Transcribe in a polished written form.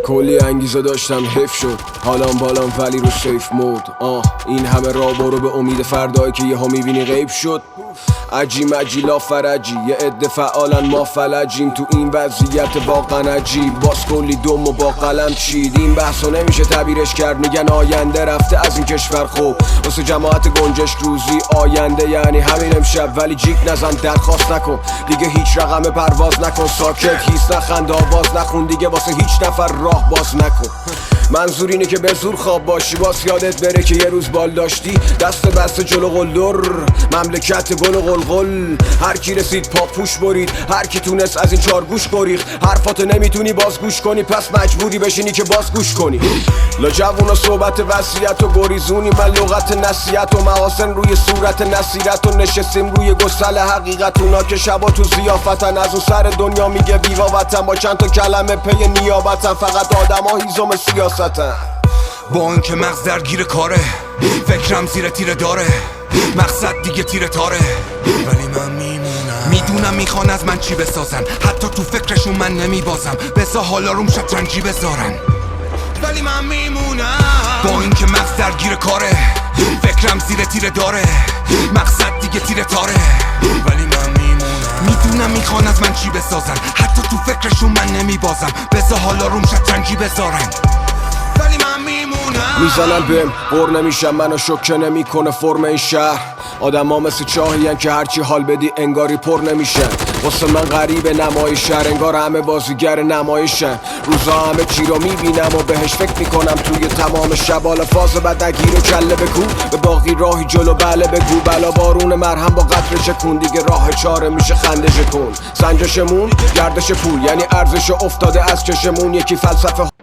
کلی انگیزه داشتم حیف شد حالام بالام ولی رو سیف مود. این همه راه برو به امید فردایی که یهو میبینی غیب شد. عجی مجی لا فرجی یه عده فعالن ما فلجیم تو این وضعیت واقعا عجیب. باز کلی دم و با قلم چید. این بحثو نمیشه تعبیرش کرد، میگن آینده رفته از این کشور. خوب واسه جماعت گنجش روزی آینده یعنی همین امشب. ولی جیک نزن درخواست نکن دیگه هیچ رقم پرواز نکن. ساکت هیس نخند آواز نخون دیگه واسه هیچ نفر راه باز نکن. منظور اینه که به زور خواب باشی باز یادت بره که یه روز بال داشتی. دست بسته جلو قلدر مملکت گل و قلقل. هر کی رسید پاپوش برید، هر کی تونست از این چارگوش گریخت. حرفاتو نمیتونی باز گوش کنی پس مجبوری بشینی که باز گوش کنی. لا جوونا صحبت وصیت و گریزونی من لغت نصیحت و محاسن روی صورت نصیرت و نشستیم روی گسل حقیقت. اونا که شبا تو ضیافتن از اون سر دنیا میگه بیوا وطن. با چند تا کلمه پی نیابتن فقط آدما هیزم سیاستن. با این که مغز درگیر کاره فکرم زیر تیره داره مقصد دیگه تیره تاره. ولی من میمونم میدونم میخوان از من چی بسازن. حتی تو فکرشون من نمیبازم بسا حالا روم شطرنجی بذارن. ولی من میمونم با این که مغز درگیر کاره فکرم زیر تیره داره مقصد دیگه تیره تاره. ولی من میمونم میدونم میخوان از من چی بسازن. حتی تو فکرشون من نمیبازم بسا حالا روم شطرنجی بذارن. ولی من میمونم میزنن بهم بر نمیشم منو شوکه نمیکنه فرم این شهر. آدم ها مثل چاهین که هرچی حال بدی انگاری پر نمیشن. واسه من غریب نمای شهر انگار همه بازیگر نمایشن. روزا همه چی رو میبینم و بهش فکر میکنم توی تمام شب. حالا فاز بدگیر و کله بکو به باقی راهی جلو بله بگو. بلا بارون مرهم با قطره چکون دیگه راه چاره میشه خنده کن. سنجشمون گردش پول یعنی ارزش افتاده از چشمون. یکی فلسفه